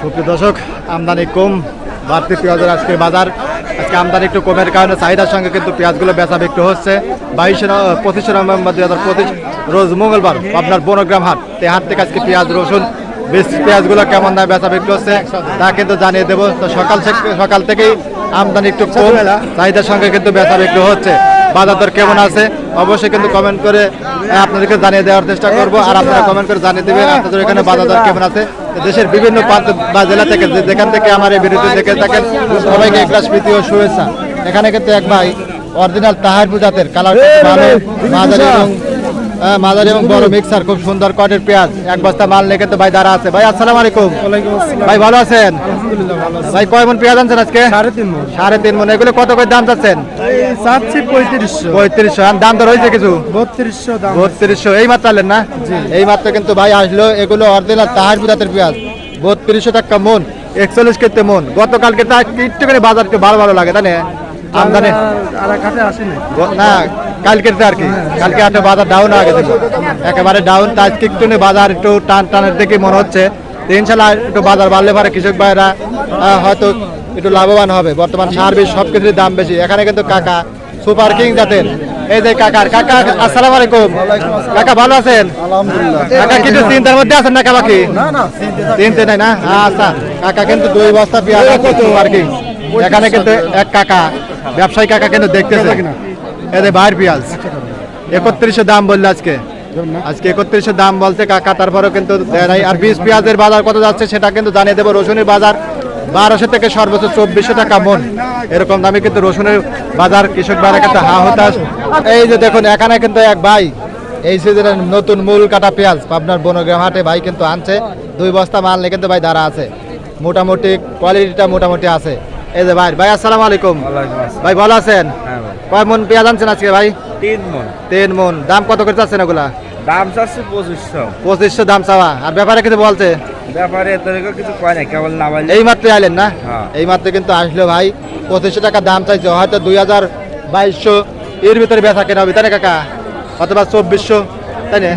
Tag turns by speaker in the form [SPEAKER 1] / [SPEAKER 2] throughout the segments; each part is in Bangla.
[SPEAKER 1] সুপ্রিয় দর্শক, আমদানি কম, বাড়তি পেঁয়াজের আজকে বাজার। আজকে আমদানি একটু কমের কারণে চাহিদার সঙ্গে কিন্তু পেঁয়াজগুলো বেচা বিক্রি হচ্ছে। 25 নভেম্বর 2025 রোজ মঙ্গলবার আপনার বনগ্রাম হাট, এই হাট থেকে আজকে পেঁয়াজ রসুন পেঁয়াজগুলো কেমন দামে বেচা বিক্রি হচ্ছে তা কিন্তু জানিয়ে দেবো। তো সকাল থেকেই আমদানি একটু কম, চাহিদার সঙ্গে কিন্তু বেচা বিক্রি হচ্ছে। বাজার দর কেমন আছে অবশ্যই কিন্তু কমেন্ট করে আপনাদেরকে জানিয়ে দেওয়ার চেষ্টা করব, আর আপনারা কমেন্ট করে জানিয়ে দেবেন আপনাদের এখানে বাজার দর কেমন আছে। দেশের বিভিন্ন প্রান্ত বা জেলা থেকে যেখান থেকে আমার এই ভিডিওটি দেখে থাকেন সবাইকে একলাশ প্রীতি ও শুভেচ্ছা। এখানে কিন্তু এক ভাই অরিজিনাল তাহারপুর জাতের কালার ভালো মাঝারি এবং বড় মিক্সার খুব সুন্দর কটের পেঁয়াজ এক বস্তা মাল নিয়ে কিন্তু ভাই দাঁড়া আছে। ভাই আসসালামু আলাইকুম। ভাই ভালো আছেন? ভাই কয় মন পেঁয়াজ আনছেন আজকে? 3.5 মন। এগুলো কত করে দাম চাচ্ছেন? 3500। দাম দর হয়েছে কিছু? 3200। এই মাত্র আনলেন না? এই মাত্র কিন্তু ভাই আসলো। এগুলো অরিজিনাল তাহারপুর জাতের পেঁয়াজ 3200 টাকা মন, 41 কেজি মন। গতকালকে তা একটুখানি বাজার একটু ভালো লাগে তাই না? আমদানি না কালকে আর কি, কালকে একটা বাজার ডাউন হয়ে গেছে, একেবারে ডাউন। তা আজকে একটু বাজার একটু টানের দেখে মনে হচ্ছে। ইনশাল্লাহ একটু বাজার বাড়লে পারে কৃষক ভাইরা হয়তো একটু লাভবান হবে। বর্তমান সার বীজ সব কিছুর দাম বেশি। এখানে কিন্তু কাকা সুপার কিং জাতের এই যে কাকা আসসালামু আলাইকুম। কাকা ভালো আছেন? কাকা কিছু চিন্তার মধ্যে আছেন না? কাকি চিনতে নাই না? আচ্ছা, কাকা কিন্তু 2 বস্তা পেঁয়াজ সুপার কিং। এখানে কিন্তু এক কাকা ব্যবসায়ী কাকা কিন্তু দেখতেছে এদের বাইরের পেঁয়াজ 3100 দাম বললে আজকে 3100 দাম বলছে কাকা, তারপরেও কিন্তু আর বীজ পেঁয়াজের বাজার কত যাচ্ছে সেটা কিন্তু জানিয়ে দেবো। রসুনের বাজার 1200 থেকে সর্বোচ্চ 2400 টাকা মন, এরকম দামে কিন্তু রসুনের বাজার। কৃষক ভাইরা কিন্তু হতাশ। এই যে দেখুন এখানে কিন্তু এক ভাই এই সিজনের নতুন মূল কাটা পেঁয়াজ আপনার বনগ্রাম হাটে ভাই কিন্তু আনছে 2 বস্তা মাল নিয়ে কিন্তু ভাই দাঁড়া আছে। মোটামুটি কোয়ালিটিটা মোটামুটি আছে। এই যে ভাই আসসালামু আলাইকুম। ভাই ভালো আছেন? কয় মন পেঁয়াজ আনছেন আজকে ভাই? 3 মন। দাম কত করে চাচ্ছেন ওগুলা?
[SPEAKER 2] দাম চাচ্ছে 2500
[SPEAKER 1] দাম চাওয়া। আর ব্যাপারে কিছু বলছে?
[SPEAKER 2] ব্যাপারে কিছু কয় না, কেবল না বললে।
[SPEAKER 1] এই মাত্র আইলেন না? এই মাত্র কিন্তু আসলো ভাই 2500 টাকা দাম চাইছে। হয়তো 2200 এর ভিতরে বেচা কেনা হবে তাই না কাকা? অথবা 2400 তাই না?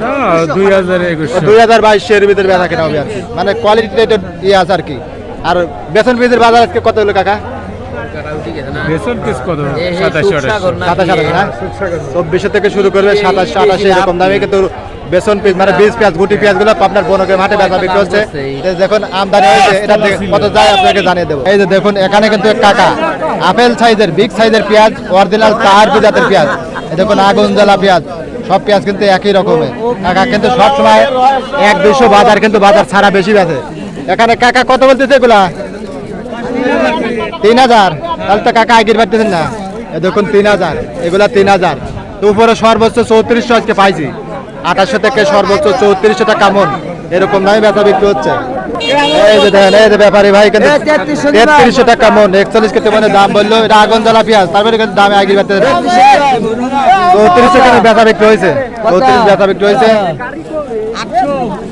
[SPEAKER 1] 2200 এর ভিতরে বেচা কেনা হবে আর কি, মানে কোয়ালিটিটা একটু ইয়ে আছে আর কি। আর বেসন পিসের বাজার আজকে কত হলো কাকা?
[SPEAKER 2] বেসন পিস কত?
[SPEAKER 1] 2700 থেকে শুরু করবে 27-28 এরকম দামে কিন্তু বেসন পিস মানে বীজ পেঁয়াজ গুটি পেঁয়াজ গুলো আপনার বনগ্রাম হাটে বেচা বিক্রি হচ্ছে। দেখুন আমদানি হয়েছে, এটা কত যায় আপনাকে জানিয়ে দেবো। এই যে দেখুন এখানে কিন্তু কাকা আপেল সাইজের বিগ সাইজের পেঁয়াজ অরিজিনাল তাহারপুর জাতের পেঁয়াজ। দেখুন আগুন জ্বালা পেঁয়াজ, সব পেঁয়াজ কিন্তু একই রকমের। কাকা কিন্তু সবসময় 1-200 বাজার কিন্তু বাজার ছাড়া বেশি আছে। এখানে কাকা কত বলতেছে এগুলা? 3000। তাহলে তো কাকা আগের বাড়তেছেন না। দেখুন 3000, এগুলা 3000। তো উপরে সর্বোচ্চ 3400 আজকে পাইছি। 2800 থেকে সর্বোচ্চ 3400 টাকা মন, এরকম দামে বেচা বিক্রি হচ্ছে। এই যে দেখেন এই যে ব্যাপারী ভাই কিন্তু 3300 টাকা মন, 41 কেজি মানে দাম বললো। এটা আগুন জ্বালা পেঁয়াজ, তারপরে কিন্তু দামে আগের বাড়তেছে। 3400 টাকা বেচা বিক্রি হয়েছে। 34 বেচা বিক্রি হয়েছে।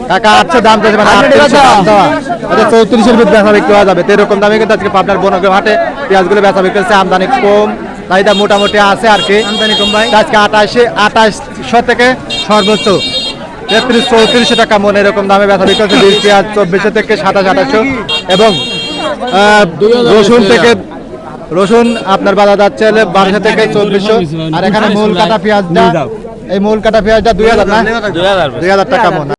[SPEAKER 1] কাকা 800 দাম চাইছে, মানে 3800 দাম চাওয়া। এটা 3400 ভিতরে বেচা বিক্রি হওয়া যাবে। তো এরকম দামে কিন্তু আজকে আপনার বনগ্রাম হাটে পেঁয়াজগুলো বেচা বিক্রি হচ্ছে। আমদানি কম, চাহিদা মোটামুটি আছে আর কি। আমদানি কম ভাই আজকে 2800 থেকে সর্বোচ্চ 3300-3400 টাকা মন, এরকম দামে বেচা বিক্রি হচ্ছে। বীজ পেঁয়াজ 2400 থেকে 2700-2800। এবং রসুন আপনার বাজার যাচ্ছে 1200 থেকে 2400। আর এখানে মূল কাটা পেঁয়াজটা 2000 না? 2000 টাকা মন।